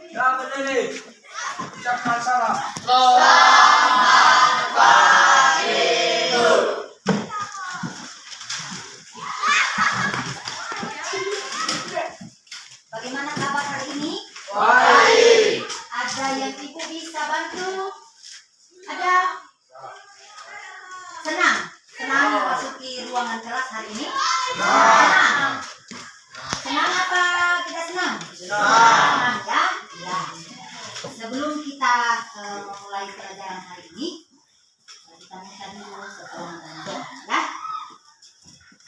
Ya berdiri. Ucapkan salam. Selamat Pagi Bu. Bagaimana kabar hari ini? Baik. Ada yang ibu bisa bantu? Ada? Senang memasuki ruangan kelas hari ini? Senang. Senang apa tidak senang? Senang ya? Ya. Sebelum kita mulai pelajaran hari ini, kita minta dulu pertolongan doa ya.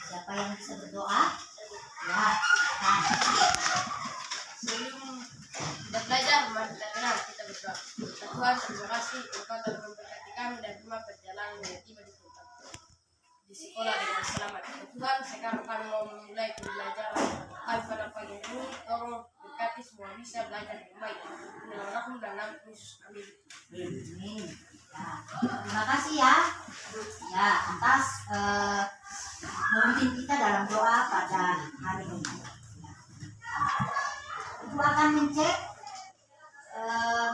Siapa yang bisa berdoa? Ya. Nah. Sebelum kita belajar, mari kita kenal, kita berdoa. Tuhan, terima kasih Engkau telah memberkati kami dan rumah perjalanan yang tiba di tempat di sekolah dengan selamat. Tuhan, sekarang kami mau memulai pembelajaran kami pada pagi ini. Tolong berkati semua bisa belajar dengan baik. Dalam nama dan nama Yesus, amin. Amin. Ya, terima kasih ya. Ya, atas memimpin kita dalam doa pada hari ini. Ibu akan mencek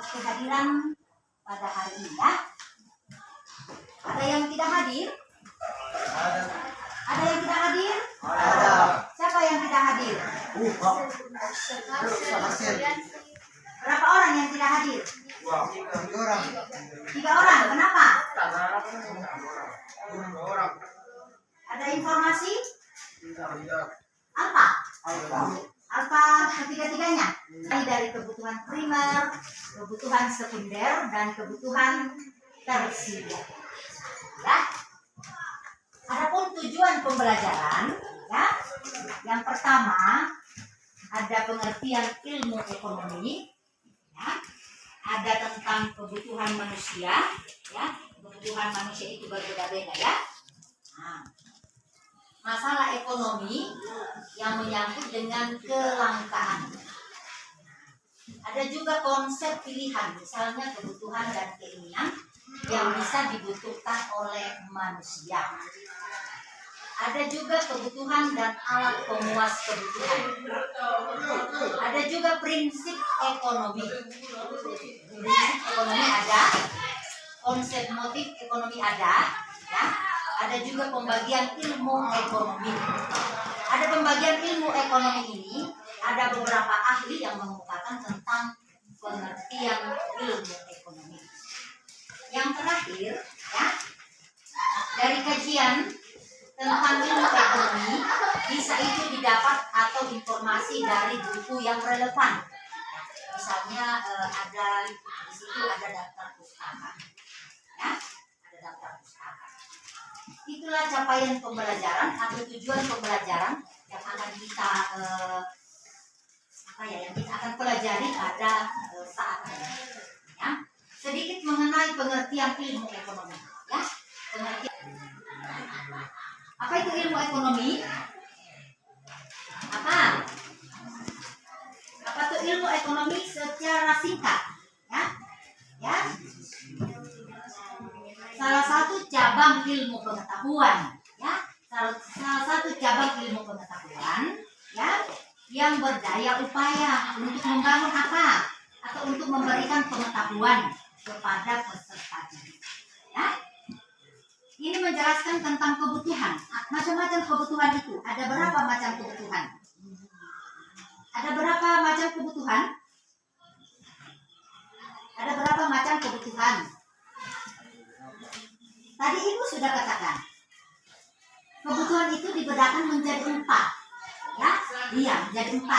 kehadiran pada hari ini ya. Ada yang tidak hadir? Ada yang tidak hadir? Ada. Siapa yang tidak hadir? Berapa orang yang tidak hadir? 3 orang. 3 orang. Kenapa? Dua orang. Ada informasi? Tidak. Apa? Apa ketiga-tiganya? Dari kebutuhan primer, kebutuhan sekunder, dan kebutuhan tersier. Ya. Adapun tujuan pembelajaran, ya, yang pertama ada pengertian ilmu ekonomi, ya, ada tentang kebutuhan manusia, ya, kebutuhan manusia itu berbeda-beda ya. Nah, masalah ekonomi yang menyangkut dengan kelangkaan. Ada juga konsep pilihan, misalnya kebutuhan dan keinginan yang bisa dibutuhkan oleh manusia. Ada juga kebutuhan dan alat pemuas kebutuhan. Ada juga prinsip ekonomi. Prinsip ekonomi ada, konsep motif ekonomi ada, ya. Ada juga pembagian ilmu ekonomi. Ada pembagian ilmu ekonomi ini, ada beberapa ahli yang mengemukakan tentang pengertian ilmu ekonomi. Yang terakhir, ya, dari kajian tentang ilmu ekonomi bisa itu didapat atau informasi dari buku yang relevan. Misalnya ada di situ ada daftar pustaka, ya, ada daftar pustaka. Itulah capaian pembelajaran atau tujuan pembelajaran yang akan kita yang kita akan pelajari pada saat ini. Ya. Sedikit mengenai pengertian ilmu ekonomi. Ya. Pengertian. Apa itu ilmu ekonomi? Apa itu ilmu ekonomi secara singkat? Ya. Ya. Salah satu cabang ilmu pengetahuan, ya, salah satu cabang ilmu pengetahuan, ya, yang berdaya upaya untuk membangun apa atau untuk memberikan pengetahuan kepada peserta didik. Ya, ini menjelaskan tentang kebutuhan, macam-macam kebutuhan itu. Ada berapa macam kebutuhan? Ada berapa macam kebutuhan? Ada berapa macam kebutuhan? Tadi ibu sudah katakan kebutuhan itu dibedakan menjadi 4, ya, iya, menjadi 4.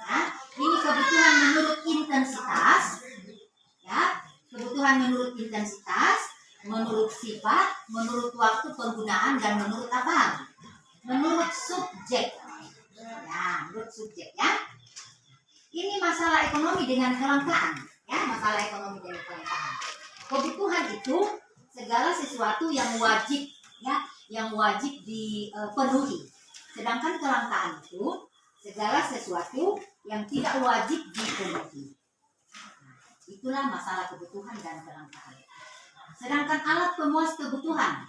Ya. Ini kebutuhan menurut intensitas, ya, kebutuhan menurut intensitas, menurut sifat, menurut waktu penggunaan, dan menurut apa? Menurut subjek. Ya, menurut subjek, ya. Ini masalah ekonomi dengan kelangkaan, ya, masalah ekonomi dengan kelangkaan. Kebutuhan itu segala sesuatu yang wajib, ya, yang wajib dipenuhi. Sedangkan kelangkaan itu segala sesuatu yang tidak wajib dipenuhi. Itulah masalah kebutuhan dan kelangkaan. Sedangkan alat pemuas kebutuhan,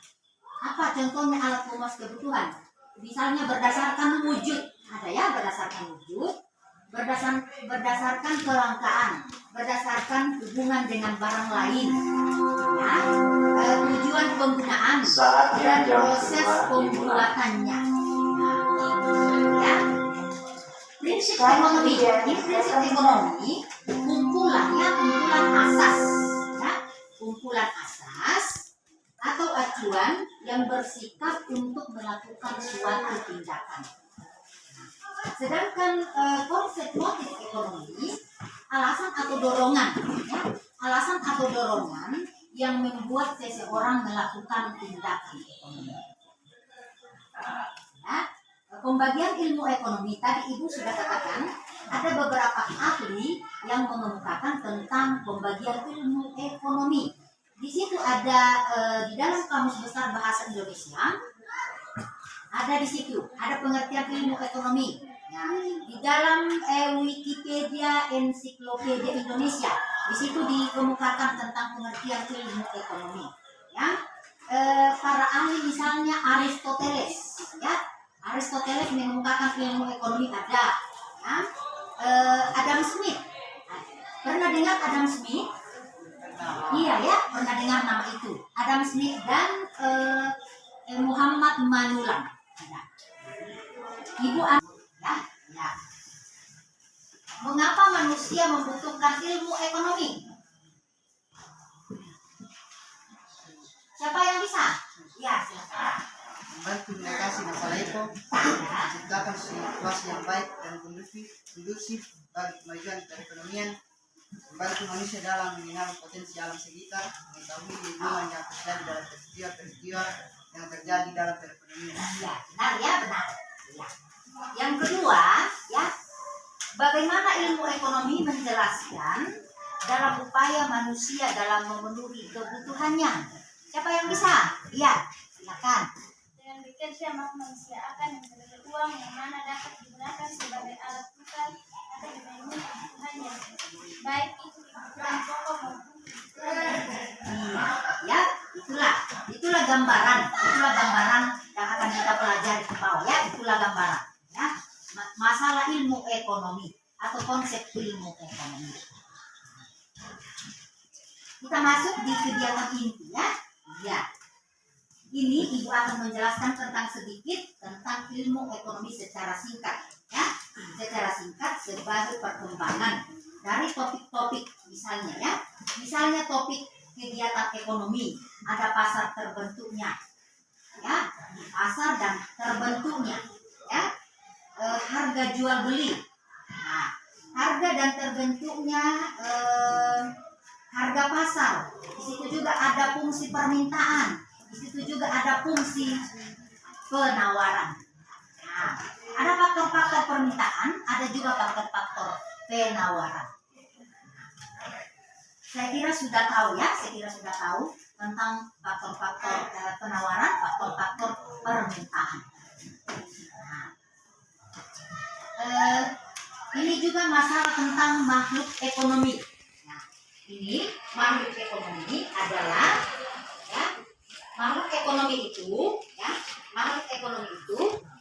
apa contohnya alat pemuas kebutuhan? Misalnya berdasarkan wujud, ada ya berdasarkan wujud, berdasarkan kelangkaan, berdasarkan hubungan dengan barang lain, ya, tujuan penggunaan dan proses pembuatannya. Ya, prinsip ekonomi, ini prinsip ekonomi, kumpulan asas, ya, kumpulan asas atau acuan yang bersikap untuk melakukan suatu tindakan. Sedangkan konsep motif ekonomi, alasan atau dorongan, ya, alasan atau dorongan yang membuat seseorang melakukan tindakan ekonomi. Ya, pembagian ilmu ekonomi tadi Ibu sudah katakan ada beberapa ahli yang mengemukakan tentang pembagian ilmu ekonomi. Di situ ada di dalam Kamus Besar Bahasa Indonesia ada di situ ada pengertian ilmu ekonomi. Ya, di dalam Wikipedia Ensiklopedia Indonesia di situ dikemukakan tentang pengertian ilmu ekonomi. Ya, para ahli misalnya Aristoteles, ya, Aristoteles mengemukakan ilmu ekonomi ada. Ya, Adam Smith, pernah dengar Adam Smith? Iya ya, pernah dengar nama itu. Adam Smith dan Muhammad Manulang. Ibu ya. Mengapa manusia membutuhkan ilmu ekonomi? Siapa yang bisa? Ya, silakan. Membantu mengatasi masalah itu, menciptakan situasi yang baik dan kondusif bagi kemajuan perekonomian, membantu manusia dalam mengenal potensi alam sekitar, mengetahui lingkungan yang terjadi dalam peristiwa-peristiwa yang terjadi dalam perekonomian. Ya, benar ya, benar. Ya. Yang kedua, ya, bagaimana ilmu ekonomi menjelaskan dalam upaya manusia dalam memenuhi kebutuhannya. Siapa yang bisa? Iya, silakan. Dengan bekerja maka manusia akan memperoleh uang yang mana dapat digunakan sebagai alat tukar atau memenuhi kebutuhannya, baik itu kebutuhan pokok maupun Ya, itulah gambaran yang akan kita pelajari ke bawah, ya, itulah gambaran, ya, masalah ilmu ekonomi atau konsep ilmu ekonomi. Kita masuk di kegiatan inti, ya. Ya, ini Ibu akan menjelaskan sedikit tentang ilmu ekonomi secara singkat, ya, secara singkat sebagai perkembangan dari topik-topik misalnya, ya, misalnya topik kegiatan ekonomi, ada pasar terbentuknya, ya, pasar dan terbentuknya, ya, harga jual beli, nah, harga dan terbentuknya harga pasar, di situ juga ada fungsi permintaan, di situ juga ada fungsi penawaran. Nah, ada faktor-faktor permintaan, ada juga faktor-faktor penawaran. Saya kira sudah tahu, ya, tentang faktor-faktor penawaran, faktor-faktor permintaan. Nah, ini juga masalah tentang makhluk ekonomi. Nah, ini makhluk ekonomi adalah, ya, makhluk ekonomi itu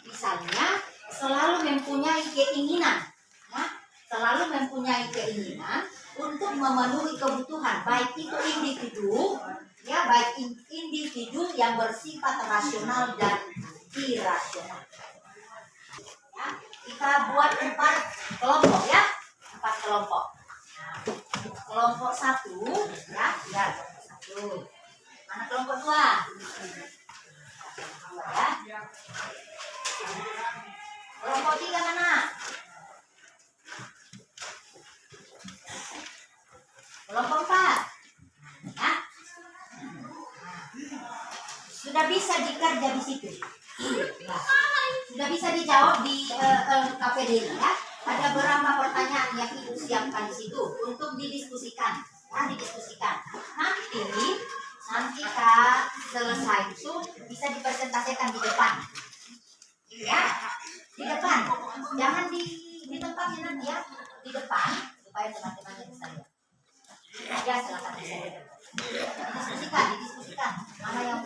misalnya selalu mempunyai keinginan, ya, untuk memenuhi kebutuhan baik itu individu, ya, baik individu yang bersifat rasional dan irasional. Ya, kita buat 4 kelompok, ya, 4 kelompok. Nah, kelompok 1, ya, kelompok 1. Mana kelompok 2? Ya. Kelompok 3 mana? Kelompok 4. Ya. Sudah bisa dikerja di situ. Ya. Sudah bisa dijawab di KPD, ya. Ada beberapa pertanyaan yang Ibu siapkan di situ untuk didiskusikan. Ya, didiskusikan. Nanti Kak selesai itu bisa dipresentasikan di depan. Ya, di depan. Jangan di tempatnya nanti, ya, di depan supaya teman-teman bisa lihat. Ya, silakan didiskusikan. Mana yang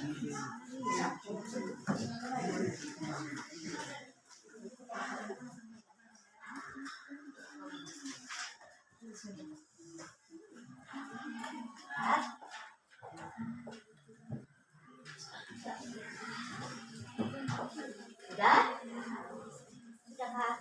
Sudah? Sudah, Kak?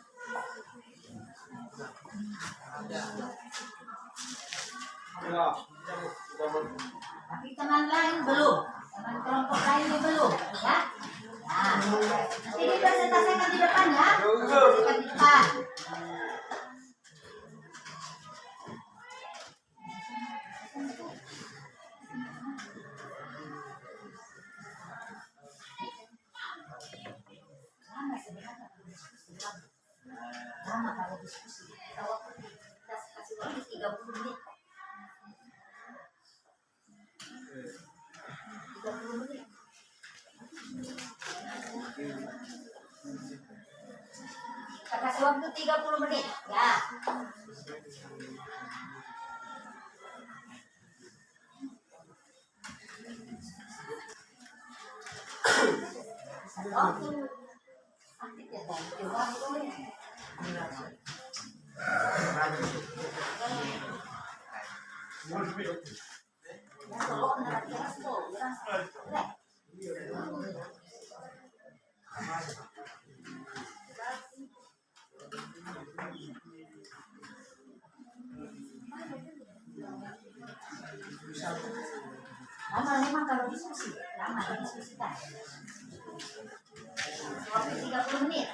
Tapi teman lain belum, teman kelompok lainnya belum, ya? Nah, nanti dipresentasikan di depan ya, presentasikan di depan. Lama kalau diskusi, kita kasih waktu 30 menit. 30 menit. Kita kasih waktu 30 menit, ya. Waktu aktif ya, waktu. Lama memang kalau diskusi, lama diskusikan. Waktu 30 menit.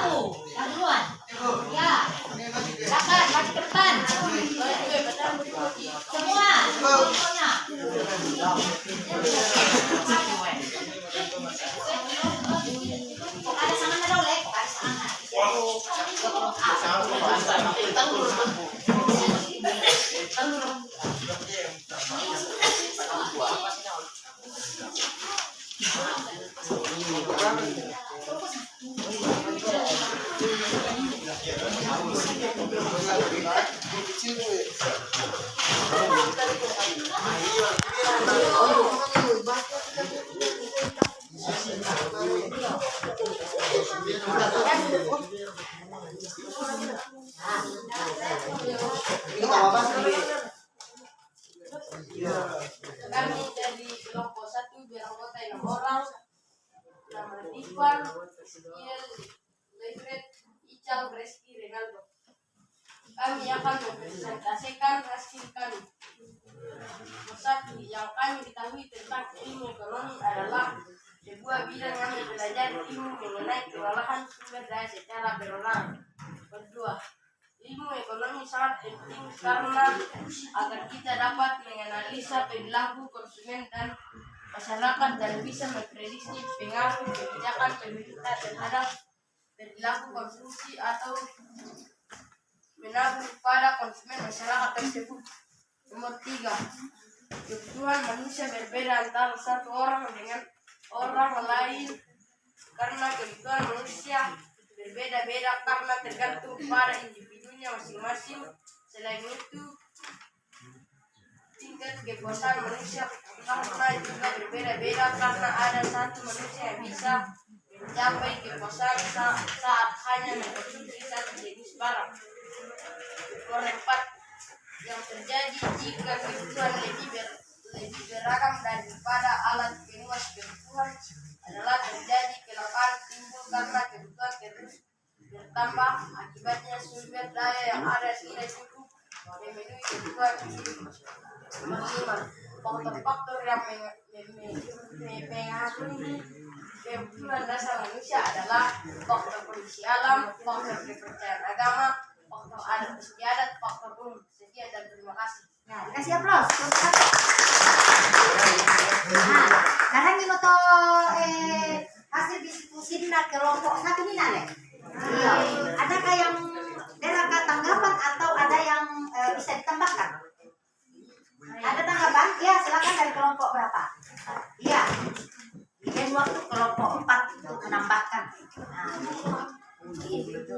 Satu, yang duluan. Ya, silakan maju ke depan. Semua, semuanya. Kok ada sangan na daw, Lek? Kok ada sangan na? Kami dari kelompok 1 beranggota 6 orang. Nama Ivan, Iel, Lefred, Ical, Reski, Renaldo. Kami akan mempresentasikan hasil kami. Nomor 1, yang kami ketahui tentang ilmu ekonomi adalah sebuah bidang yang mempelajari ilmu mengenai pengolahan sumber daya secara berulang. Kedua, ilmu ekonomi sangat penting karena agar kita dapat menganalisa perilaku konsumen dan masyarakat dan bisa memprediksi pengaruh kebijakan pemerintah terhadap perilaku konsumsi atau menabung pada konsumen masyarakat tersebut. Nomor 3, kebutuhan manusia berbeda antara satu orang dengan orang lain karena kebutuhan manusia berbeda-beda karena tergantung pada individunya masing-masing. Selain itu, tingkat kepuasan manusia karena juga berbeda-beda karena ada satu manusia yang bisa mencapai kepuasan saat hanya mengkonsumsi satu jenis barang. Nomor 4, yang terjadi jika kebutuhan lebih beragam daripada alat pemuas kebutuhan adalah terjadi kelangkaan timbul karena kebutuhan terus bertambah. Akibatnya sumber daya yang ada tidak cukup memenuhi kebutuhan tersebut. Nomor 5, faktor-faktor yang mempengaruhi kebutuhan dasar manusia adalah faktor kondisi alam, faktor kepercayaan agama, faktor adat istiadat, faktor umum. Sekian dan terima kasih. Nah, kasih aplaus. Nah, sekarang ini moto hasil diskusi na kelompok 1 ini Lek. Iya. Adakah yang deraka tanggapan atau ada yang bisa ditambahkan? Ada tanggapan? Ya, silakan dari kelompok berapa? Iya. Dan waktu kelompok 4 untuk menambahkan. Nah, gitu.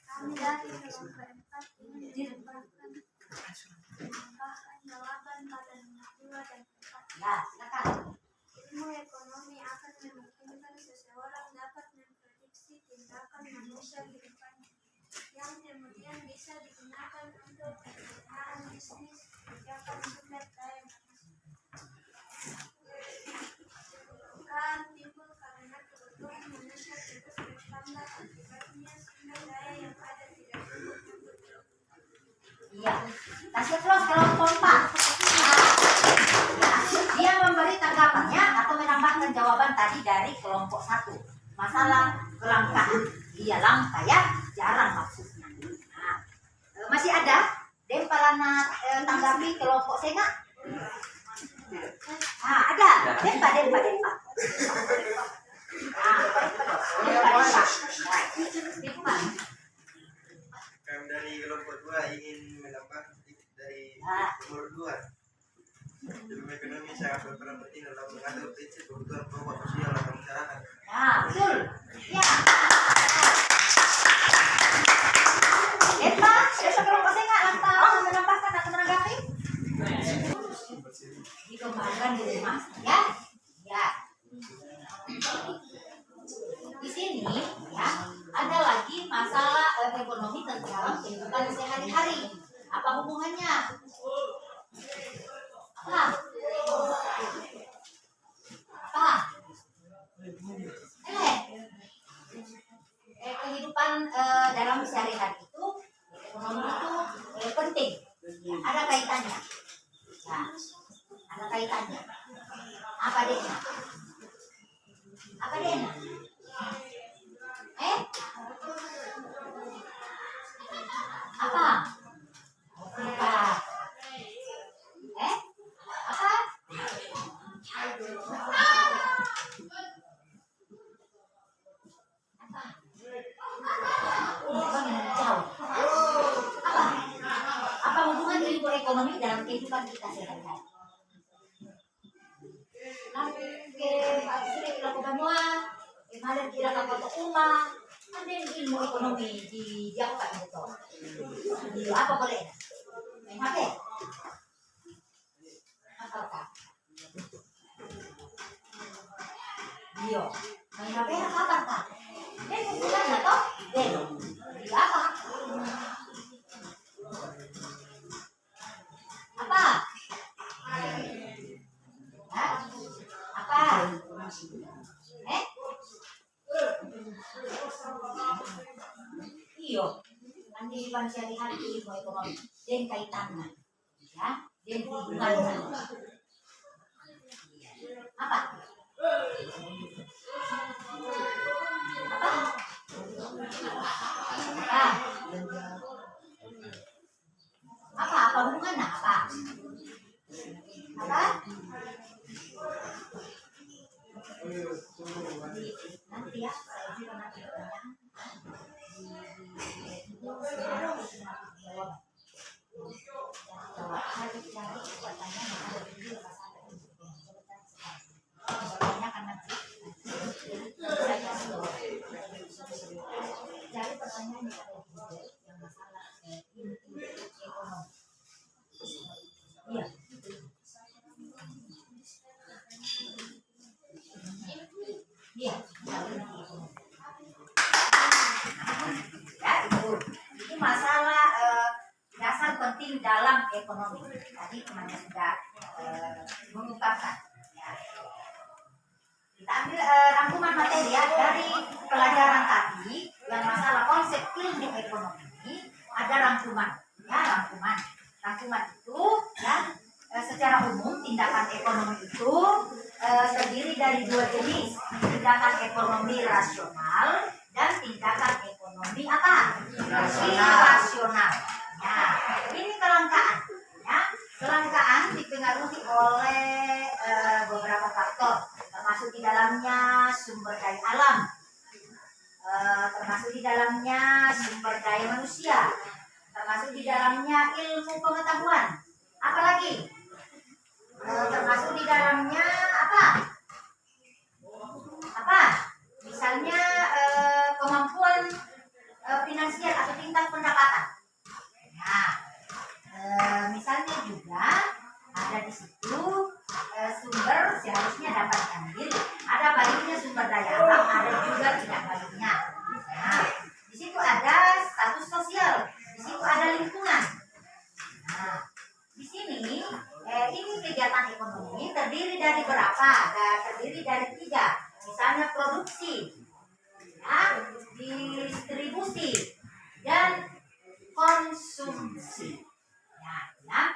Kami dari kelompok 4 ingin menambahkan jawaban pada nomor 2 dan 4. Ya, silakan. Ilmu ekonomi akan memungkinkan seseorang dapat memprediksi tindakan manusia ke depannya, yang kemudian bisa digunakan untuk perencanaan bisnis kebijakan sumber daya manusia. Kelangkaan timbul karena kebutuhan manusia terus bertambah, akibatnya sumber daya yang ada tidak cukup. Iya. Kasih aplaus kelompok 4. Dia memberi tanggapannya atau menambahkan jawaban tadi dari kelompok 1. Masalah kelangkaan. Iya, langka ya, jarang maksudnya. Nah, masih ada Dempalana tanggapi kelompok Senga? Ah, ada. Dempa. Dempa. Kami dari kelompok 2 ingin menambah sedikit dari nomor 2. Ilmu ekonomi sangat berperan penting dalam mengatur prinsip kebutuhan pokok sosial dalam masyarakat. Nah, betul. Ya. Dempa, besok kelompok Senga lantas menambahkan atau menanggapi? Dikembangkan di rumah, ya. Ya. Di sini ya ada lagi masalah ekonomi tentang kehidupan sehari-hari. Apa hubungannya? Apa? Kehidupan dalam sehari-hari itu ekonomi itu penting. Ada kaitannya. Nah, ada kaitannya. Apa dia? ekonomi dalam kehidupan kita sehari-hari. Ke sini kita semua, kemarin kita dapat rumah, ada ilmu ekonomi di Jakarta itu. Di apa boleh? Main HP? Apakah? Iya, main HP apa kak? Bukan atau? Di apa? Apa? Hah? Apa? Iyo, nanti bukan sehari-hari ilmu ekonomi, dan kaitannya, ya, dan hubungannya. Apa? Apa hubungannya? Apa? Nanti ya, saya juga nanti bertanya. Cari pertanyaan yang masalah ekonomi. Iya. Iya. Ya itu masalah dasar penting dalam ekonomi. Tadi temannya sudah mengungkapkan. Ya. Kita ambil rangkuman materi ya dari pelajaran tadi yang masalah konsep ilmu ekonomi. Ada rangkuman, ya rangkuman itu ya secara umum tindakan ekonomi itu terdiri dari dua jenis, tindakan ekonomi rasional dan tindakan ekonomi apa? Irasional. Ya, ini kelangkaan. Ya, kelangkaan dipengaruhi oleh beberapa faktor, termasuk di dalamnya sumber daya alam, termasuk di dalamnya sumber daya manusia, termasuk di dalamnya ilmu pengetahuan. Apalagi termasuk di dalamnya apa? Misalnya kemampuan finansial atau tingkat pendapatan. Nah, misalnya juga ada di situ sumber seharusnya dapat diambil. Ada baiknya sumber daya alam, ada juga tidak baiknya. Nah, di situ ada status sosial, di situ ada lingkungan. Nah, di sini ini kegiatan ekonomi terdiri dari berapa? Terdiri dari 3. Misalnya produksi, ya, distribusi, dan konsumsi. Ya.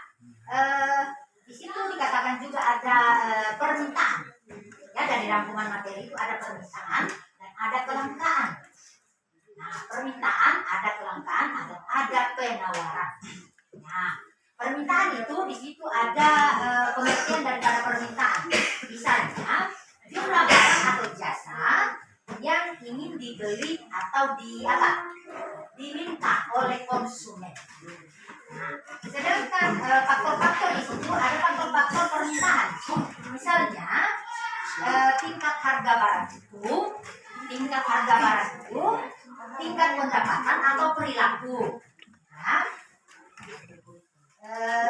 Di situ dikatakan juga ada permintaan. Ya, dari rangkuman materi itu ada permintaan dan ada kelangkaan. Nah, permintaan, ada kelangkaan, ada penawaran. Nah, permintaan itu di situ ada pengertian daripada permintaan. Misalnya jumlah barang atau jasa yang ingin dibeli atau diminta oleh konsumen. Nah, sedangkan faktor-faktor di situ ada faktor-faktor permintaan. Misalnya tingkat harga barang itu, tingkat pendapatan atau perilaku. Nah,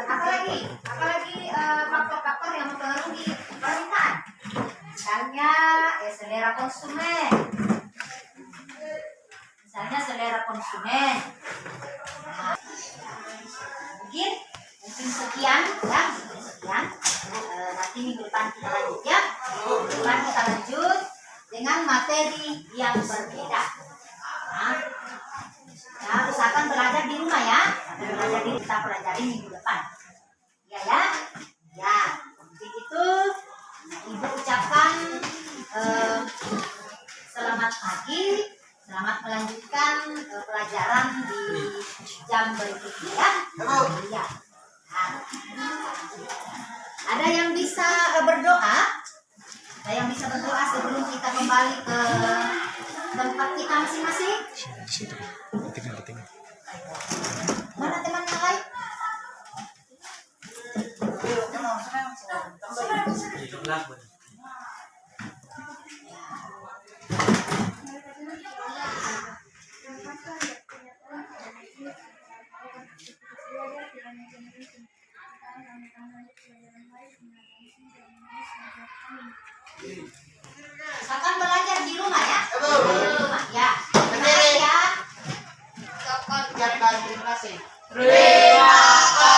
apalagi faktor-faktor yang mempengaruhi permintaan. Misalnya selera konsumen. Nah, mungkin sekian ya, nanti minggu depan kita lanjut ya. Minggu depan kita lanjut dengan materi yang berbeda. Nah, usahakan belajar di rumah ya. Kita pelajari minggu depan. Ya. Begitu. Ibu ucapkan selamat pagi, selamat melanjutkan pelajaran di jam berikutnya ya. Ya. Ada yang bisa berdoa? Ada yang bisa berdoa sebelum kita kembali ke tempat kita masing-masing? Mana teman yang lain? Akan belajar di rumah ya. Di rumah ya. Terima kasih ya. Ucapkan terima kasih. Terima kasih.